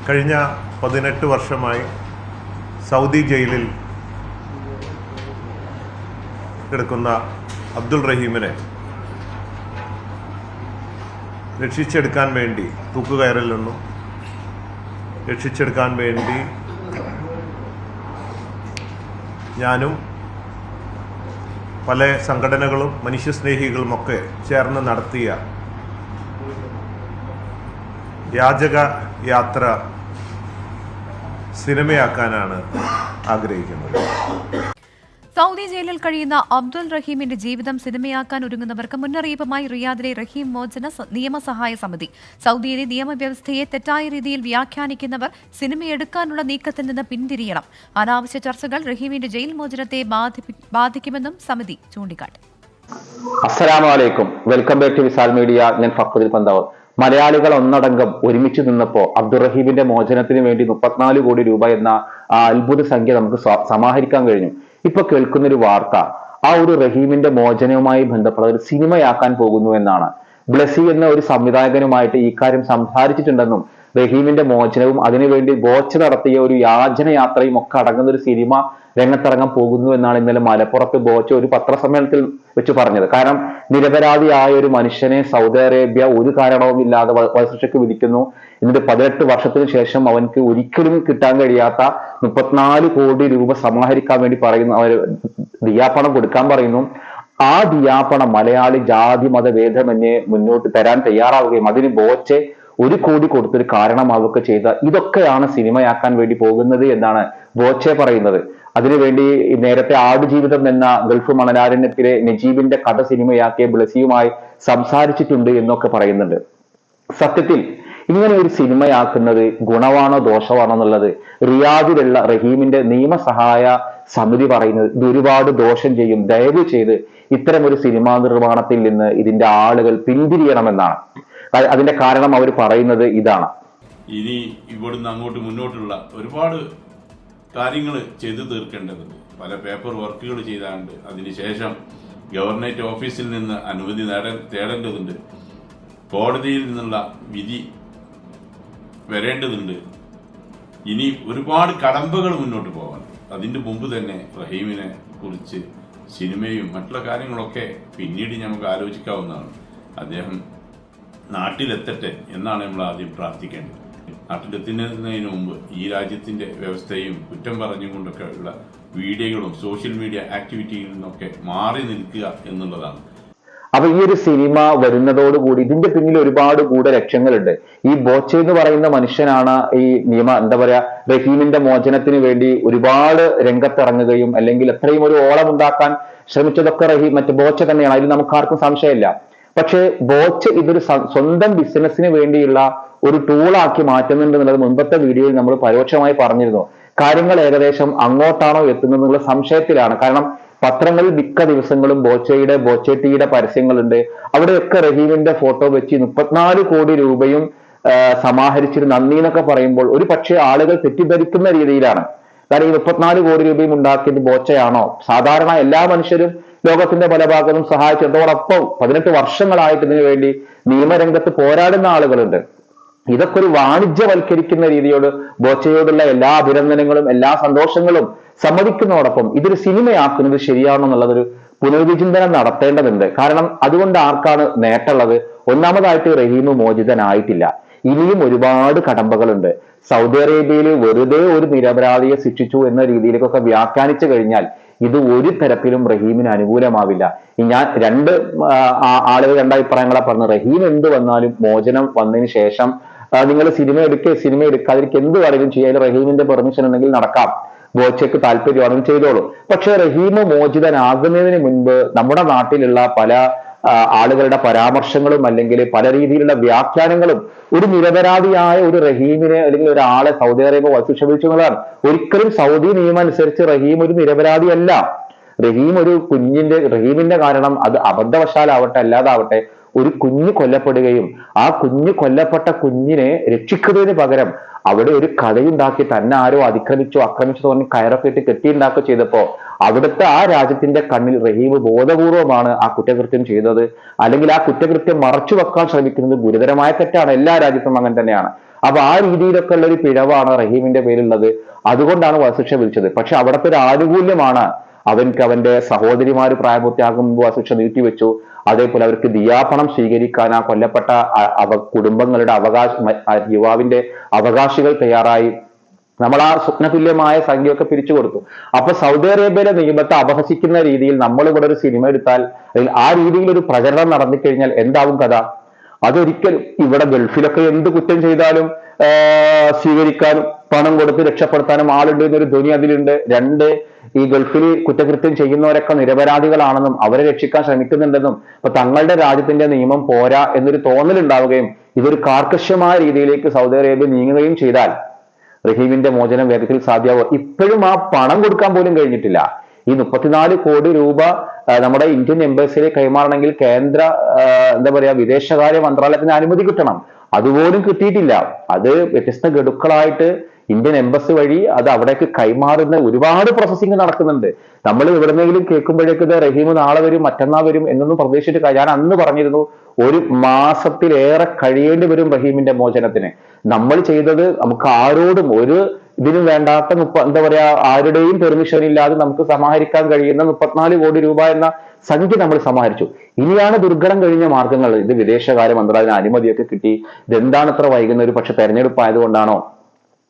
കഴിഞ്ഞ 18 വർഷമായി സൗദി ജയിലിൽ കിടക്കുന്ന അബ്ദുൾ റഹീമിനെ രക്ഷിച്ചെടുക്കാൻ വേണ്ടി തൂക്കുകയറിൽ നിന്നും രക്ഷിച്ചെടുക്കാൻ വേണ്ടി ഞാനും പല സംഘടനകളും മനുഷ്യസ്നേഹികളുമൊക്കെ ചേർന്ന് നടത്തിയ യാചക യാത്ര സിനിമയാക്കാനാണ് ആഗ്രഹിക്കുന്നത്. സൗദി ജയിലിൽ കഴിയുന്ന അബ്ദുൾ റഹീമിന്റെ ജീവിതം സിനിമയാക്കാൻ ഒരുങ്ങുന്നവർക്ക് മുന്നറിയിപ്പുമായി റിയാദിലെ റഹീം മോചന നിയമസഹായ സമിതി. സൗദിയിലെ നിയമവ്യവസ്ഥയെ തെറ്റായ രീതിയിൽ വ്യാഖ്യാനിക്കുന്നവർ സിനിമയെടുക്കാനുള്ള നീക്കത്തിൽ നിന്ന് പിന്തിരിയണം. അനാവശ്യ ചർച്ചകൾ റഹീമിന്റെ ജയിൽ മോചനത്തെ ബാധിക്കുമെന്നും സമിതി ചൂണ്ടിക്കാട്ടി. അസ്സലാമു അലൈക്കും, welcome back to Visal media. ഞാൻ ഫഖ്റുദ്ദീൻ പന്താവ്. മലയാളികൾ ഒന്നടങ്കം ഒരുമിച്ച് നിന്നപ്പോ അബ്ദുൾ റഹീമിന്റെ മോചനത്തിന് വേണ്ടി 34 കോടി രൂപ എന്ന അത്ഭുത സംഖ്യ നമുക്ക് സമാഹരിക്കാൻ കഴിഞ്ഞു. ഇപ്പൊ കേൾക്കുന്ന ഒരു വാർത്ത ആ ഒരു റഹീമിന്റെ മോചനവുമായി ബന്ധപ്പെട്ട ഒരു സിനിമയാക്കാൻ പോകുന്നു എന്നാണ്. ബ്ലസി എന്ന ഒരു സംവിധായകനുമായിട്ട് ഈ കാര്യം സംസാരിച്ചിട്ടുണ്ടെന്നും റഹീമിന്റെ മോചനവും അതിനുവേണ്ടി ബോച്ച നടത്തിയ ഒരു യാചന യാത്രയും ഒക്കെ അടങ്ങുന്ന ഒരു സിനിമ രംഗത്തിറങ്ങാൻ പോകുന്നു എന്നാണ് ഇന്നലെ മലപ്പുറത്ത് ബോച്ച ഒരു പത്രസമ്മേളനത്തിൽ വെച്ച് പറഞ്ഞത്. കാരണം നിരപരാധിയായ ഒരു മനുഷ്യനെ സൗദി അറേബ്യ ഒരു കാരണവും ഇല്ലാതെ വധശിക്ഷയ്ക്ക് വിധിക്കുന്നു. എന്നിട്ട് 18 വർഷത്തിന് ശേഷം അവനക്ക് ഒരിക്കലും കിട്ടാൻ കഴിയാത്ത 34 കോടി രൂപ സമാഹരിക്കാൻ വേണ്ടി പറയുന്നു. അവർ ദിയാപണം കൊടുക്കാൻ പറയുന്നു. ആ ദിയാപണം മലയാളി ജാതി മത ഭേദമന്യേ മുന്നോട്ട് തരാൻ തയ്യാറാവുകയും അതിന് ബോച്ചെ 1 കോടി കൊടുത്തൊരു കാരണമാവുകയൊക്കെ ചെയ്ത ഇതൊക്കെയാണ് സിനിമയാക്കാൻ വേണ്ടി പോകുന്നത് എന്നാണ് ബോച്ചെ പറയുന്നത്. അതിനുവേണ്ടി നേരത്തെ ആടുജീവിതം എന്ന ഗൾഫ് മണലാരണ്യത്തിലെ നജീബിന്റെ കഥ സിനിമയാക്കിയ ബ്ലസിയുമായി സംസാരിച്ചിട്ടുണ്ട് എന്നൊക്കെ പറയുന്നുണ്ട്. സത്യത്തിൽ ഇങ്ങനെ ഒരു സിനിമയാക്കുന്നത് ഗുണമാണോ ദോഷമാണോ എന്നുള്ളത് റിയാദിലുള്ള റഹീമിന്റെ നിയമസഹായ സമിതി പറയുന്നത് ഇത് ഒരുപാട് ദോഷം ചെയ്യും. ദയവ് ചെയ്ത് ഇത്തരം ഒരു സിനിമാ നിർമ്മാണത്തിൽ നിന്ന് ഇതിന്റെ ആളുകൾ പിന്തിരിയണമെന്നാണ്. അതിന്റെ കാരണം അവർ പറയുന്നത് ഇതാണ്. ഇനി ഇവിടുന്ന് അങ്ങോട്ട് മുന്നോട്ടുള്ള ഒരുപാട് കാര്യങ്ങൾ ചെയ്തു തീർക്കേണ്ടതുണ്ട്. പല പേപ്പർ വർക്കുകൾ ചെയ്താണ്ട് അതിനുശേഷം ഗവർണറേറ്റ് ഓഫീസിൽ നിന്ന് അനുമതി തേടേണ്ടതുണ്ട്. കോടതിയിൽ നിന്നുള്ള വിധി വരേണ്ടതുണ്ട്. ഇനി ഒരുപാട് കടമ്പകൾ മുന്നോട്ട് പോകാൻ. അതിന്റെ മുമ്പ് തന്നെ റഹീമിനെ കുറിച്ച് സിനിമയും മറ്റുള്ള കാര്യങ്ങളൊക്കെ പിന്നീട് നമുക്ക് ആലോചിക്കാവുന്നതാണ്. അദ്ദേഹം നാട്ടിലെത്തട്ടെ എന്നാണ് നമ്മൾ ആദ്യം പ്രാർത്ഥിക്കേണ്ടത്. നാട്ടിലെത്തുന്നതിന് മുമ്പ് ഈ രാജ്യത്തിന്റെ വ്യവസ്ഥയും കുറ്റം പറഞ്ഞുകൊണ്ടൊക്കെ ഉള്ള വീഡിയോകളും സോഷ്യൽ മീഡിയ ആക്ടിവിറ്റിയിൽ നിന്നൊക്കെ മാറി നിൽക്കുക എന്നുള്ളതാണ്. അപ്പൊ ഈ ഒരു സിനിമ വരുന്നതോടുകൂടി ഇതിന്റെ പിന്നിൽ ഒരുപാട് ഗൂഢലക്ഷ്യങ്ങളുണ്ട്. ഈ ബോച്ച എന്ന് പറയുന്ന മനുഷ്യനാണ് ഈ എന്താ പറയാ റഹീമിന്റെ മോചനത്തിന് വേണ്ടി ഒരുപാട് രംഗത്തിറങ്ങുകയും അല്ലെങ്കിൽ എത്രയും ഒരു ഓളം ഉണ്ടാക്കാൻ ശ്രമിച്ചതൊക്കെ മറ്റേ ബോച്ച തന്നെയാണ്. അതിൽ നമുക്ക് ആർക്കും സംശയമില്ല. പക്ഷെ ബോച്ച ഇതൊരു സ്വന്തം ബിസിനസിന് വേണ്ടിയുള്ള ഒരു ടൂളാക്കി മാറ്റുന്നുണ്ട് എന്നുള്ളത് മുൻപത്തെ വീഡിയോയിൽ നമ്മൾ പരോക്ഷമായി പറഞ്ഞിരുന്നു. കാര്യങ്ങൾ ഏകദേശം അങ്ങോട്ടാണോ എത്തുന്നത് എന്നുള്ള സംശയത്തിലാണ്. കാരണം പത്രങ്ങളിൽ മിക്ക ദിവസങ്ങളും ബോച്ചേട്ടിയുടെ പരസ്യങ്ങളുണ്ട്. അവിടെയൊക്കെ റഹീമിന്റെ ഫോട്ടോ വെച്ച് 34 കോടി രൂപയും സമാഹരിച്ചിട്ട് നന്ദി എന്നൊക്കെ പറയുമ്പോൾ ഒരു പക്ഷേ ആളുകൾ തെറ്റിദ്ധരിക്കുന്ന രീതിയിലാണ്. കാരണം ഈ 34 കോടി രൂപയും ഉണ്ടാക്കിയത് ബോച്ചയാണോ? സാധാരണ എല്ലാ മനുഷ്യരും ലോകത്തിന്റെ പല ഭാഗത്തും സഹായിച്ചതോടൊപ്പം 18 വർഷങ്ങളായിട്ട് ഇതിനു വേണ്ടി നിയമരംഗത്ത് പോരാടുന്ന ആളുകളുണ്ട്. ഇതൊക്കെ ഒരു വാണിജ്യവൽക്കരിക്കുന്ന രീതിയോട് ബോച്ചയോടുള്ള എല്ലാ അഭിനന്ദനങ്ങളും എല്ലാ സന്തോഷങ്ങളും സമ്മതിക്കുന്നതോടൊപ്പം ഇതൊരു സിനിമയാക്കുന്നത് ശരിയാണോ എന്നുള്ളതൊരു പുനർവിചിന്തനം നടത്തേണ്ടതുണ്ട്. കാരണം അതുകൊണ്ട് ആർക്കാണ് നേട്ടമുള്ളത്? ഒന്നാമതായിട്ട് റഹീം മോചിതനായിട്ടില്ല. ഇനിയും ഒരുപാട് കടമ്പകളുണ്ട്. സൗദി അറേബ്യയിൽ വെറുതെ ഒരു നിരപരാധിയെ ശിക്ഷിച്ചു എന്ന രീതിയിലേക്കൊക്കെ വ്യാഖ്യാനിച്ചു കഴിഞ്ഞാൽ ഇത് ഒരു തരത്തിലും റഹീമിന് അനുകൂലമാവില്ല. ഞാൻ രണ്ട് അഭിപ്രായങ്ങളെ പറഞ്ഞു. റഹീം എന്ത് വന്നാലും മോചനം വന്നതിന് ശേഷം നിങ്ങൾ സിനിമ എടുക്കാതിരിക്കുക എന്ത് വേണമെങ്കിലും ചെയ്യാൻ റഹീമിന്റെ പെർമിഷൻ ഉണ്ടെങ്കിൽ നടക്കാം. ബോച്ചയ്ക്ക് താല്പര്യമാണെന്ന് ചെയ്തോളൂ. പക്ഷെ റഹീം മോചിതനാകുന്നതിന് മുൻപ് നമ്മുടെ നാട്ടിലുള്ള പല ആളുകളുടെ പരാമർശങ്ങളും അല്ലെങ്കിൽ പല രീതിയിലുള്ള വ്യാഖ്യാനങ്ങളും ഒരു നിരപരാധിയായ ഒരു റഹീമിനെ അല്ലെങ്കിൽ ഒരാളെ സൗദി അറേബ്യ വധശിക്ഷ വിധിച്ചു എന്നുള്ളതാണ്. ഒരിക്കലും സൗദി നിയമം അനുസരിച്ച് റഹീം ഒരു നിരപരാധിയല്ല. റഹീമിന്റെ കാരണം അത് അബദ്ധവശാലാവട്ടെ അല്ലാതാവട്ടെ ഒരു കുഞ്ഞ് കൊല്ലപ്പെടുകയും ആ കൊല്ലപ്പെട്ട കുഞ്ഞിനെ രക്ഷിക്കുന്നതിന് പകരം അവിടെ ഒരു കഥയുണ്ടാക്കി തന്നെ ആരോ ആക്രമിച്ചു പറഞ്ഞ് കയറൊക്കെ ഇട്ട് കെട്ടിയുണ്ടാക്കുക ചെയ്തപ്പോ അവിടുത്തെ ആ രാജ്യത്തിന്റെ കണ്ണിൽ റഹീം ബോധപൂർവമാണ് ആ കുറ്റകൃത്യം ചെയ്തത്. അല്ലെങ്കിൽ ആ കുറ്റകൃത്യം മറച്ചു വെക്കാൻ ശ്രമിക്കുന്നത് ഗുരുതരമായ തെറ്റാണ്. എല്ലാ രാജ്യത്തും അങ്ങനെ തന്നെയാണ്. അപ്പൊ ആ രീതിയിലൊക്കെ ഉള്ള ഒരു പിഴവാണ് റഹീമിന്റെ പേരിലുള്ളത്. അതുകൊണ്ടാണ് വധശിക്ഷ വിധിച്ചത്. പക്ഷെ അവിടുത്തെ ഒരു ആനുകൂല്യമാണ് അവൻക്ക് അവന്റെ സഹോദരിമാര് പ്രായപൂർത്തിയാകും മുമ്പ് വധശിക്ഷ നീട്ടിവെച്ചു. അതേപോലെ അവർക്ക് ദിയാപണം സ്വീകരിക്കാൻ ആ കൊല്ലപ്പെട്ട കുടുംബങ്ങളുടെ യുവാവിന്റെ അവകാശികൾ തയ്യാറായി. നമ്മൾ ആ സ്വപ്നതുല്യമായ സംഖ്യയൊക്കെ പിരിച്ചു കൊടുത്തു. അപ്പൊ സൗദി അറേബ്യയിലെ നിയമത്തെ അപഹസിക്കുന്ന രീതിയിൽ നമ്മൾ ഇവിടെ ഒരു സിനിമ എടുത്താൽ ആ രീതിയിൽ ഒരു പ്രചരണം നടന്നു കഴിഞ്ഞാൽ എന്താവും കഥ? അതൊരിക്കലും ഇവിടെ ഗൾഫിലൊക്കെ എന്ത് കുറ്റം ചെയ്താലും സ്വീകരിക്കാനും പണം കൊടുത്ത് രക്ഷപ്പെടുത്താനും ആളുണ്ട് എന്നൊരു ധ്വനി അതിലുണ്ട്. രണ്ട്, ഈ ഗൾഫിൽ കുറ്റകൃത്യം ചെയ്യുന്നവരൊക്കെ നിരപരാധികളാണെന്നും അവരെ രക്ഷിക്കാൻ ശ്രമിക്കുന്നുണ്ടെന്നും ഇപ്പൊ തങ്ങളുടെ രാജ്യത്തിന്റെ നിയമം പോരാ എന്നൊരു തോന്നലുണ്ടാവുകയും ഇതൊരു കാർക്കശ്യമായ രീതിയിലേക്ക് സൗദി അറേബ്യ നീങ്ങുകയും ചെയ്താൽ റഹീമിന്റെ മോചനം വേഗത്തിൽ സാധ്യമാവും. ഇപ്പോഴും ആ പണം കൊടുക്കാൻ പോലും കഴിഞ്ഞിട്ടില്ല. ഈ 34 കോടി രൂപ നമ്മുടെ ഇന്ത്യൻ എംബസിയിലേക്ക് കൈമാറണമെങ്കിൽ കേന്ദ്ര വിദേശകാര്യ മന്ത്രാലയത്തിന് അനുമതി കിട്ടണം. അതുപോലും കിട്ടിയിട്ടില്ല. അത് വ്യത്യസ്ത ഗഡുക്കളായിട്ട് ഇന്ത്യൻ എംബസി വഴി അത് അവിടേക്ക് കൈമാറുന്ന ഒരുപാട് പ്രോസസ്സിംഗ് നടക്കുന്നുണ്ട്. നമ്മൾ എവിടെന്നെങ്കിലും കേൾക്കുമ്പോഴേക്ക് റഹീം നാളെ വരും മറ്റന്നാൾ വരും എന്നൊന്നും പ്രതീക്ഷിച്ചിട്ട് ഞാൻ അന്ന് പറഞ്ഞിരുന്നു 1 മാസത്തിലേറെ കഴിയേണ്ടി വരും റഹീമിന്റെ മോചനത്തിന്. നമ്മൾ ചെയ്തത് നമുക്ക് ആരോടും ഒരു ഇതിനും വേണ്ടാത്ത ആരുടെയും പെർമിഷൻ ഇല്ലാതെ നമുക്ക് സമാഹരിക്കാൻ കഴിയുന്ന 34 കോടി രൂപ എന്ന സംഖ്യ നമ്മൾ സമാഹരിച്ചു. ഇനിയാണ് ദുർഘടം കഴിഞ്ഞ മാർഗങ്ങൾ. ഇത് വിദേശകാര്യ മന്ത്രാലയത്തിന് അനുമതിയൊക്കെ കിട്ടി. ഇതെന്താണ് ഇത്ര വൈകുന്ന? ഒരു പക്ഷെ തെരഞ്ഞെടുപ്പ് ആയതുകൊണ്ടാണോ?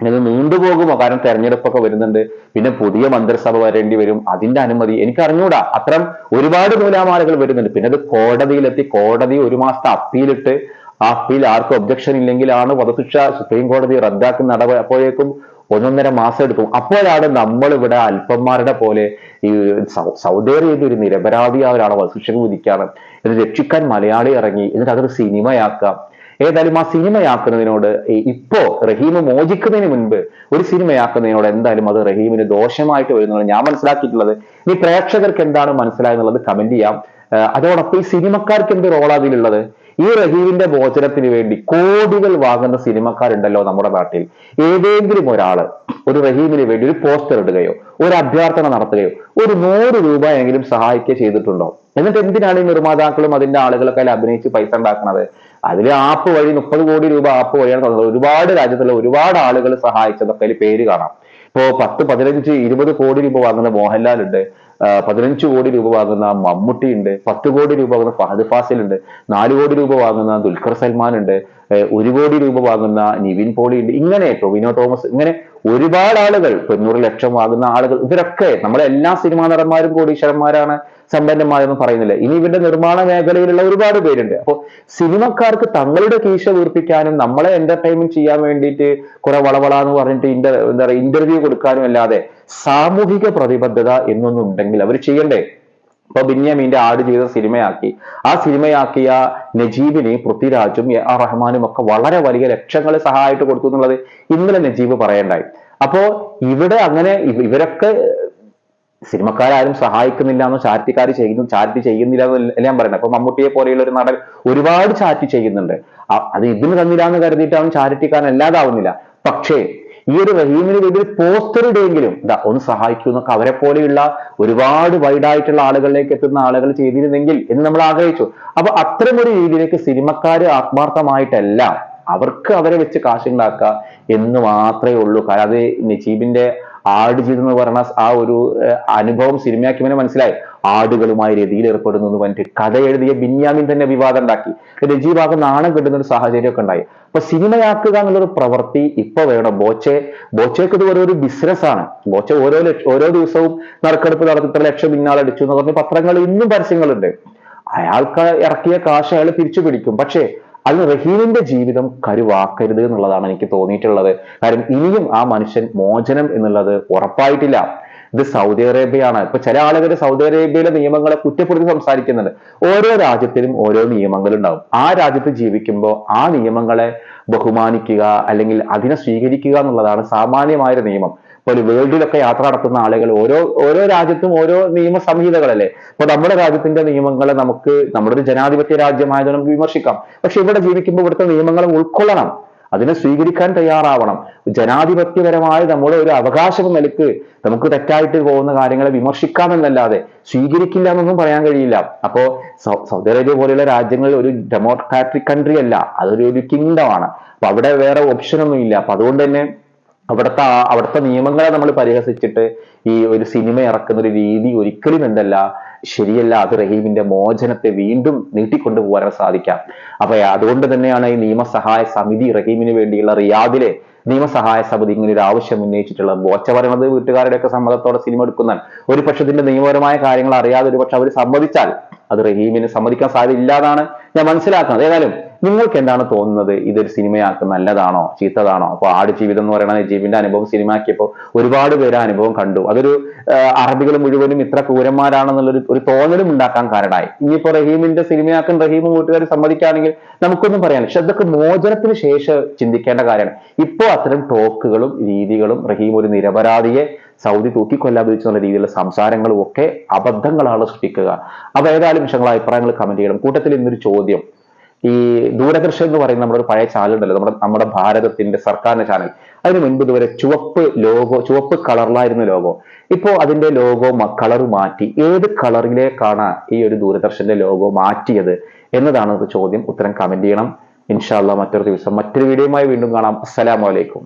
ഇത് നീണ്ടുപോകുമോ? കാരണം തെരഞ്ഞെടുപ്പൊക്കെ വരുന്നുണ്ട്. പിന്നെ പുതിയ മന്ത്രിസഭ വരേണ്ടി വരും. അതിന്റെ അനുമതി എനിക്ക് അറിഞ്ഞൂടാ. അത്തരം ഒരുപാട് നൂലാമാലകൾ വരുന്നുണ്ട്. പിന്നെ അത് കോടതിയിലെത്തി, കോടതി 1 മാസത്തെ അപ്പീലിട്ട് ആ അപ്പീൽ ആർക്കും ഒബ്ജക്ഷൻ ഇല്ലെങ്കിലാണ് വധശിക്ഷ സുപ്രീം കോടതി റദ്ദാക്കുന്ന നടപടി. അപ്പോഴേക്കും 1.5 മാസം എടുക്കും. അപ്പോഴാണ് നമ്മൾ ഇവിടെ അല്പന്മാരുടെ പോലെ ഈ സൗദി അറേബ്യ ഒരു നിരപരാധിയായ ഒരാളെ വധശിക്ഷ വിധിക്കാണ്. ഇത് രക്ഷിക്കാൻ മലയാളി ഇറങ്ങി. എന്നിട്ട് അതൊരു സിനിമയാക്കാം. ഏതായാലും ആ സിനിമയാക്കുന്നതിനോട് ഇപ്പോ റഹീം മോചിക്കുന്നതിന് മുൻപ് ഒരു സിനിമയാക്കുന്നതിനോട് എന്തായാലും അത് റഹീമിന് ദോഷമായിട്ട് വരുന്നത് ഞാൻ മനസ്സിലാക്കിയിട്ടുള്ളത്. ഇനി പ്രേക്ഷകർക്ക് എന്താണ് മനസ്സിലായെന്നുള്ളത് കമന്റ് ചെയ്യാം. അതോടൊപ്പം ഈ സിനിമക്കാർക്ക് എന്ത് റോൾ അതിലുള്ളത്? ഈ റഹീമിന്റെ മോചനത്തിന് വേണ്ടി കോടികൾ വാങ്ങുന്ന സിനിമക്കാരുണ്ടല്ലോ നമ്മുടെ നാട്ടിൽ. ഏതെങ്കിലും ഒരാള് ഒരു റഹീമിന് വേണ്ടി ഒരു പോസ്റ്റർ ഇടുകയോ ഒരു അഭ്യർത്ഥന നടത്തുകയോ ഒരു 100 രൂപ എങ്കിലും സഹായിക്കുകയോ ചെയ്തിട്ടുണ്ടോ? എന്നിട്ട് എന്തിനാണ് ഈ നിർമ്മാതാക്കളും അതിന്റെ ആളുകളൊക്കെ അതിൽ അഭിനയിച്ച് പൈസ ഉണ്ടാക്കുന്നത്? അതിൽ ആപ്പ് വഴി 30 കോടി രൂപ ആപ്പ് വഴിയാണ് തുടങ്ങുന്നത്. ഒരുപാട് രാജ്യത്തുള്ള ഒരുപാട് ആളുകൾ സഹായിച്ചതൊക്കെ അതിൽ പേര് കാണാം. ഇപ്പോ 10, 15, 20 കോടി രൂപ വാങ്ങുന്ന മോഹൻലാൽ ഉണ്ട്, 15 കോടി രൂപ വാങ്ങുന്ന മമ്മൂട്ടി ഉണ്ട്, 10 കോടി രൂപ വാങ്ങുന്ന ഫഹദ് ഫാസിൽ ഉണ്ട്, 4 കോടി രൂപ വാങ്ങുന്ന ദുൽഖർ സൽമാൻ ഉണ്ട്, 1 കോടി രൂപ വാങ്ങുന്ന നിവിൻ പോളി ഉണ്ട്. ഇങ്ങനെ ടൊവിനോ തോമസ്, ഇങ്ങനെ ഒരുപാട് ആളുകൾ 90 ലക്ഷം വാങ്ങുന്ന ആളുകൾ. ഇവരൊക്കെ നമ്മളെ എല്ലാ സിനിമാ നടന്മാരും കോടീശ്വരന്മാരാണ്, സമ്പന്നന്മാരെന്ന് പറയുന്നില്ല. ഇനി ഇവരുടെ നിർമ്മാണ മേഖലയിലുള്ള ഒരുപാട് പേരുണ്ട്. അപ്പോൾ സിനിമക്കാർക്ക് തങ്ങളുടെ കീശ വീർപ്പിക്കാനും നമ്മളെ എന്റർടൈൻമെന്റ് ചെയ്യാൻ വേണ്ടിയിട്ട് കുറെ വളവളാന്ന് പറഞ്ഞിട്ട് ഇന്റർവ്യൂ കൊടുക്കാനും അല്ലാതെ സാമൂഹിക പ്രതിബദ്ധത എന്നൊന്നും ഉണ്ടെങ്കിൽ അവർ ചെയ്യണ്ടേ? ഇപ്പൊ ബെന്യാമീന്റെ ആട് ചെയ്ത സിനിമയാക്കി. ആ സിനിമയാക്കിയ നജീബിന് പൃഥ്വിരാജും AR റഹ്മാനും ഒക്കെ വളരെ വലിയ ലക്ഷങ്ങൾ സഹായിട്ട് കൊടുത്തു എന്നുള്ളത് ഇന്നലെ നജീബ് പറയണ്ടായി. അപ്പോ ഇവിടെ അങ്ങനെ ഇവരൊക്കെ സിനിമക്കാരും സഹായിക്കുന്നില്ല എന്നോ ചാരിറ്റി ചെയ്യുന്നില്ല എന്നല്ല ഞാൻ പറയുന്നത്. അപ്പൊ മമ്മൂട്ടിയെ പോലെയുള്ള ഒരു നടൻ ഒരുപാട് ചാരിറ്റി ചെയ്യുന്നുണ്ട്. അത് ഇതിന് തന്നില്ല എന്ന് കരുതിയിട്ട് അവൻ ചാരിറ്റിക്കാരൻ അല്ലാതാവുന്നില്ല. പക്ഷേ ഈ ഒരു റഹീമിന് വേണ്ടി പോസ്റ്റർ ഇടെങ്കിലും ഒന്ന് സഹായിക്കൂ എന്നൊക്കെ അവരെ പോലെയുള്ള ഒരുപാട് വൈഡായിട്ടുള്ള ആളുകളിലേക്ക് എത്തുന്ന ആളുകൾ ചെയ്തിരുന്നെങ്കിൽ എന്ന് നമ്മൾ ആഗ്രഹിച്ചു. അപ്പൊ അത്തരം ഒരു രീതിയിലേക്ക് സിനിമക്കാര് ആത്മാർത്ഥമായിട്ടല്ല, അവർക്ക് അവരെ വെച്ച് കാശുണ്ടാക്കുക എന്ന് മാത്രമേ ഉള്ളൂ. കാരണം അത് നജീബിന്റെ ആട് ചെയ്തെന്ന് പറഞ്ഞ ആ ഒരു അനുഭവം സിനിമയാക്കിയവനെ മനസ്സിലായി. ആടുകളുമായി രതിയിൽ ഏർപ്പെടുന്നു എന്ന് പറഞ്ഞിട്ട് കഥ എഴുതിയ ബെന്യാമിൻ തന്നെ വിവാദം ഉണ്ടാക്കി. നജീബ് ആകെ നാണം കിട്ടുന്ന ഒരു സാഹചര്യമൊക്കെ ഉണ്ടായി. അപ്പൊ സിനിമയാക്കുക എന്നുള്ളൊരു പ്രവൃത്തി ഇപ്പൊ വേണം. ബോച്ചയ്ക്ക് ഇത് ഓരോ ബിസിനസ്സാണ്. ബോച്ച ഓരോ ദിവസവും നറുക്കെടുപ്പ് നടത്തി 3 ലക്ഷം ഇന്നാളടിച്ചു എന്ന് പറഞ്ഞ് പത്രങ്ങൾ ഇന്നും പരസ്യങ്ങളുണ്ട്. അയാൾക്ക് ഇറക്കിയ കാശ് അയാൾ തിരിച്ചു പിടിക്കും. പക്ഷേ അത് റഹീമിന്റെ ജീവിതം കരുവാക്കരുത് എന്നുള്ളതാണ് എനിക്ക് തോന്നിയിട്ടുള്ളത്. കാരണം ഇനിയും ആ മനുഷ്യൻ മോചനം എന്നുള്ളത് ഉറപ്പായിട്ടില്ല. ഇത് സൗദി അറേബ്യയാണ്. ഇപ്പൊ ചില ആളുകൾ സൗദി അറേബ്യയിലെ നിയമങ്ങളെ കുറ്റപ്പെടുത്തി സംസാരിക്കുന്നുണ്ട്. ഓരോ രാജ്യത്തിനും ഓരോ നിയമങ്ങൾ ഉണ്ടാവും. ആ രാജ്യത്ത് ജീവിക്കുമ്പോൾ ആ നിയമങ്ങളെ ബഹുമാനിക്കുക അല്ലെങ്കിൽ അതിനെ സ്വീകരിക്കുക എന്നുള്ളതാണ് സാമാന്യമായൊരു നിയമം. ഇപ്പോൾ വേൾഡിലൊക്കെ യാത്ര നടത്തുന്ന ആളുകൾ ഓരോ രാജ്യത്തും ഓരോ നിയമ സംഹിതകളല്ലേ. ഇപ്പൊ നമ്മുടെ രാജ്യത്തിന്റെ നിയമങ്ങളെ നമ്മുടെ ഒരു ജനാധിപത്യ രാജ്യമായതുകൊണ്ട് നമുക്ക് വിമർശിക്കാം. പക്ഷെ ഇവിടെ ജീവിക്കുമ്പോൾ ഇവിടുത്തെ നിയമങ്ങളെ ഉൾക്കൊള്ളണം. അതിനെ സ്വീകരിക്കാൻ തയ്യാറാവണം. ജനാധിപത്യപരമായ നമ്മുടെ ഒരു അവകാശം നിലക്ക് നമുക്ക് തെറ്റായിട്ട് പോകുന്ന കാര്യങ്ങളെ വിമർശിക്കാമെന്നല്ലാതെ സ്വീകരിക്കില്ല എന്നൊന്നും പറയാൻ കഴിയില്ല. അപ്പോ സൗദി അറേബ്യ പോലെയുള്ള രാജ്യങ്ങളിൽ ഒരു ഡെമോക്രാറ്റിക് കൺട്രി അല്ല, അതൊരു കിങ്ഡം ആണ്. അപ്പൊ അവിടെ വേറെ ഓപ്ഷൻ ഒന്നും ഇല്ല. അപ്പൊ അതുകൊണ്ട് തന്നെ അവിടുത്തെ നിയമങ്ങളെ നമ്മൾ പരിഹസിച്ചിട്ട് ഈ ഒരു സിനിമ ഇറക്കുന്ന ഒരു രീതി ഒരിക്കലും എന്തല്ല, ശരിയല്ല. അത് റഹീമിന്റെ മോചനത്തെ വീണ്ടും നീട്ടിക്കൊണ്ടുപോകാൻ സാധിക്കാം. അപ്പൊ അതുകൊണ്ട് തന്നെയാണ് ഈ നിയമസഹായ സമിതി റഹീമിന് വേണ്ടിയുള്ള റിയാദിലെ നിയമസഹായ സമിതി ഇങ്ങനെ ഒരു ആവശ്യം ഉന്നയിച്ചിട്ടുള്ളത്. ബോച്ച പറയുന്നത് വീട്ടുകാരുടെയൊക്കെ സമ്മതത്തോടെ സിനിമ എടുക്കുന്ന ഒരു പക്ഷെ ഇതിന്റെ നിയമപരമായ കാര്യങ്ങൾ അറിയാതെ ഒരു പക്ഷെ അവർ സമ്മതിച്ചാൽ അത് റഹീമിന് സമ്മതിക്കാൻ സാധ്യത ഇല്ലാതാണ് ഞാൻ മനസ്സിലാക്കുന്നത്. ഏതായാലും നിങ്ങൾക്ക് എന്താണ് തോന്നുന്നത്? ഇതൊരു സിനിമയാക്കുന്ന നല്ലതാണോ ചീത്തതാണോ? അപ്പൊ ആടുജീവിതം എന്ന് പറയുന്ന നജീബിന്റെ അനുഭവം സിനിമയാക്കിയപ്പോൾ ഒരുപാട് പേര് അനുഭവം കണ്ടു. അതൊരു അറബികൾ മുഴുവനും ഇത്ര ക്രൂരന്മാരാണെന്നുള്ളൊരു ഒരു തോന്നലും ഉണ്ടാക്കാൻ കാരണമായി. ഇനിയിപ്പോ റഹീമിന്റെ സിനിമയാക്കാൻ റഹീമും വീട്ടുകാർ സമ്മതിക്കുകയാണെങ്കിൽ നമുക്കൊന്നും പറയാനില്ല. പക്ഷെ അതൊക്കെ മോചനത്തിന് ശേഷം ചിന്തിക്കേണ്ട കാര്യമാണ്. ഇപ്പോ അത്തരം ടോക്കുകളും രീതികളും റഹീം ഒരു നിരപരാധിയെ സൗദി തൂക്കിക്കൊല്ലാപിടിച്ചു എന്നുള്ള രീതിയിലുള്ള സംസാരങ്ങളും ഒക്കെ അബദ്ധങ്ങളാണ് സൃഷ്ടിക്കുക. അപ്പൊ ഏതായാലും നിങ്ങളുടെ അഭിപ്രായങ്ങൾ കമന്റ് ചെയ്യണം. കൂട്ടത്തിൽ ഇന്നൊരു ചോദ്യം, ഈ ദൂരദർശൻ എന്ന് പറയുന്ന നമ്മുടെ ഒരു പഴയ ചാനൽ ഉണ്ടല്ലോ, നമ്മുടെ ഭാരതത്തിന്റെ സർക്കാരിന്റെ ചാനൽ, അതിന് മുൻപ് ഇതുവരെ ചുവപ്പ് കളറിലായിരുന്നു ലോഗോ. ഇപ്പോ അതിന്റെ ലോഗോ കളർ മാറ്റി. ഏത് കളറിലേക്കാണ് ഈ ഒരു ദൂരദർശന്റെ ലോഗോ മാറ്റിയത് എന്നതാണ് ചോദ്യം. ഉത്തരം കമന്റ് ചെയ്യണം. ഇൻഷാ അല്ലാഹ് മറ്റൊരു ദിവസം മറ്റൊരു വീഡിയോയുമായി വീണ്ടും കാണാം. അസ്സലാമു അലൈക്കും.